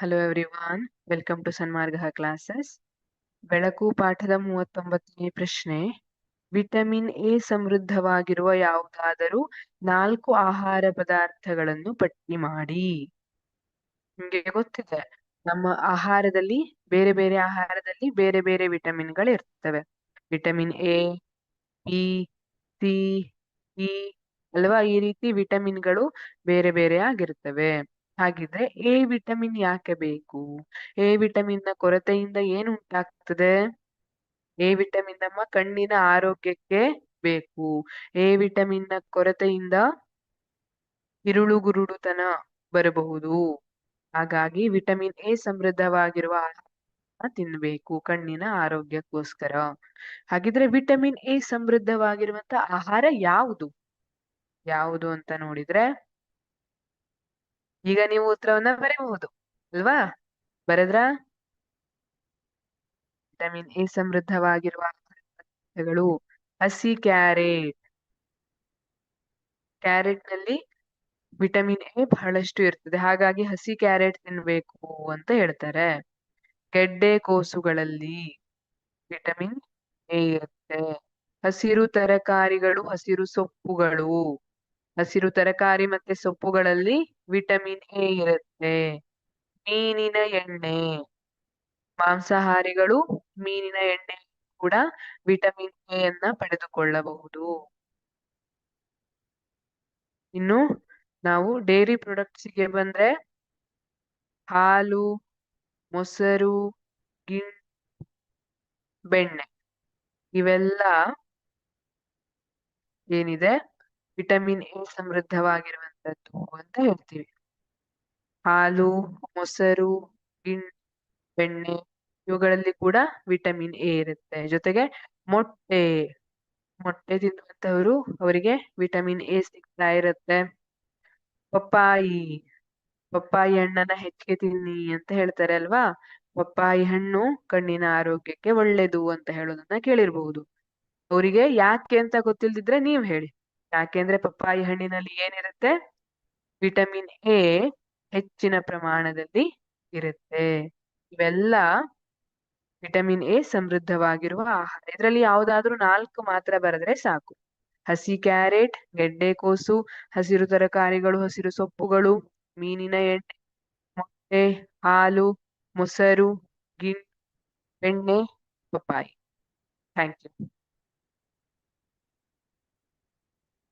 Hello everyone, welcome to Sanmarga classes. ಬೆಳಕು ಪಾಠದ 39ನೇ ಪ್ರಶ್ನೆ. ವಿಟಮಿನ್ ಎ ಸಮೃದ್ಧವಾಗಿರುವ ಯಾವುದಾದರೂ 4 ಆಹಾರ ಪದಾರ್ಥಗಳನ್ನು ಪಟ್ಟಿ ಮಾಡಿ. ನಿಮಗೆ ಗೊತ್ತಿದೆ, ನಮ್ಮ ಆಹಾರದಲ್ಲಿ ಬೇರೆ ಬೇರೆ ಆಹಾರದಲ್ಲಿ ಬೇರೆ ಬೇರೆ ವಿಟಮಿನ್ಗಳು ಇರ್ತವೆ. Vitamin A, B, C, E ಅಲ್ವಾ? ಈ ರೀತಿ ವಿಟಮಿನ್ಗಳು ಬೇರೆ ಬೇರೆ ಆಗಿರ್ತವೆ. ಹಾಗಿದ್ರೆ ಎ ವಿಟಮಿನ್ ಯಾಕೆ ಬೇಕು? ಎ ವಿಟಮಿನ್ ನ ಕೊರತೆಯಿಂದ ಏನು ಉಂಟಾಗ್ತದೆ? ಎ ವಿಟಮಿನ್ ನಮ್ಮ ಕಣ್ಣಿನ ಆರೋಗ್ಯಕ್ಕೆ ಬೇಕು. ಎ ವಿಟಮಿನ್ ನ ಕೊರತೆಯಿಂದ ಇರುಳುಗುರುಡುತನ ಬರಬಹುದು. ಹಾಗಾಗಿ ವಿಟಮಿನ್ ಎ ಸಮೃದ್ಧವಾಗಿರುವ ಆಹಾರ ತಿನ್ಬೇಕು ಕಣ್ಣಿನ ಆರೋಗ್ಯಕ್ಕೋಸ್ಕರ. ಹಾಗಿದ್ರೆ ವಿಟಮಿನ್ ಎ ಸಮೃದ್ಧವಾಗಿರುವಂತ ಆಹಾರ ಯಾವುದು ಯಾವುದು ಅಂತ ನೋಡಿದ್ರೆ, ಈಗ ನೀವು ಉತ್ತರವನ್ನ ಬರೆಯಬಹುದು ಅಲ್ವಾ? ಬರೆದ್ರ? ವಿಟಮಿನ್ ಎ ಸಮೃದ್ಧವಾಗಿರುವ ಪದಾರ್ಥಗಳು: ಹಸಿ ಕ್ಯಾರೆಟ್. ಕ್ಯಾರೆಟ್ ನಲ್ಲಿ ವಿಟಮಿನ್ ಎ ಬಹಳಷ್ಟು ಇರ್ತದೆ, ಹಾಗಾಗಿ ಹಸಿ ಕ್ಯಾರೆಟ್ ತಿನ್ಬೇಕು ಅಂತ ಹೇಳ್ತಾರೆ. ಗೆಡ್ಡೆ ಕೋಸುಗಳಲ್ಲಿ ವಿಟಮಿನ್ ಎ ಇರುತ್ತೆ. ಹಸಿರು ತರಕಾರಿಗಳು, ಹಸಿರು ಸೊಪ್ಪುಗಳು, ಹಸಿರು ತರಕಾರಿ ಮತ್ತೆ ಸೊಪ್ಪುಗಳಲ್ಲಿ ವಿಟಮಿನ್ ಎ ಇರುತ್ತೆ. ಮೀನಿನ ಎಣ್ಣೆ, ಮಾಂಸಾಹಾರಿಗಳು ಮೀನಿನ ಎಣ್ಣೆ ಕೂಡ ವಿಟಮಿನ್ ಎ ಅನ್ನ ಪಡೆದುಕೊಳ್ಳಬಹುದು. ಇನ್ನು ನಾವು ಡೈರಿ ಪ್ರಾಡಕ್ಟ್ಸ್ ಗೆ ಬಂದ್ರೆ, ಹಾಲು, ಮೊಸರು, ಬೆಣ್ಣೆ ಇವೆಲ್ಲ ಏನಿದೆ ವಿಟಮಿನ್ ಎ ಸಮೃದ್ಧವಾಗಿರುವಂತದ್ದು ಅಂತ ಹೇಳ್ತೀವಿ. ಹಾಲು, ಮೊಸರು, ಬೆಣ್ಣೆ ಇವುಗಳಲ್ಲಿ ಕೂಡ ವಿಟಮಿನ್ ಎ ಇರುತ್ತೆ. ಜೊತೆಗೆ ಮೊಟ್ಟೆ ತಿನ್ನುವಂತವರು ಅವರಿಗೆ ವಿಟಮಿನ್ ಎ ಸಿಗ್ತಾ ಇರುತ್ತೆ. ಪಪ್ಪಾಯಿ ಹಣ್ಣನ್ನ ಹೆಚ್ಚಿಗೆ ತಿನ್ನಿ ಅಂತ ಹೇಳ್ತಾರೆ ಅಲ್ವಾ? ಪಪ್ಪಾಯಿ ಹಣ್ಣು ಕಣ್ಣಿನ ಆರೋಗ್ಯಕ್ಕೆ ಒಳ್ಳೇದು ಅಂತ ಹೇಳೋದನ್ನ ಕೇಳಿರ್ಬಹುದು. ಅವರಿಗೆ ಯಾಕೆ ಅಂತ ಗೊತ್ತಿಲ್ದಿದ್ರೆ ನೀವ್ ಹೇಳಿ. ಯಾಕೆಂದ್ರೆ ಪಪ್ಪಾಯಿ ಹಣ್ಣಿನಲ್ಲಿ ಏನಿರುತ್ತೆ? ವಿಟಮಿನ್ ಎ ಹೆಚ್ಚಿನ ಪ್ರಮಾಣದಲ್ಲಿ ಇರುತ್ತೆ. ಇವೆಲ್ಲ ವಿಟಮಿನ್ ಎ ಸಮೃದ್ಧವಾಗಿರುವ ಆಹಾರ. ಇದರಲ್ಲಿ ಯಾವುದಾದ್ರೂ 4 ಮಾತ್ರ ಬರೆದ್ರೆ ಸಾಕು. ಹಸಿ ಕ್ಯಾರೆಟ್, ಗೆಡ್ಡೆಕೋಸು, ಹಸಿರು ತರಕಾರಿಗಳು, ಹಸಿರು ಸೊಪ್ಪುಗಳು, ಮೀನಿನ ಎಣ್ಣೆ, ಮೊಟ್ಟೆ, ಹಾಲು, ಮೊಸರು, ಬೆಣ್ಣೆ, ಪಪ್ಪಾಯಿ. Thank you.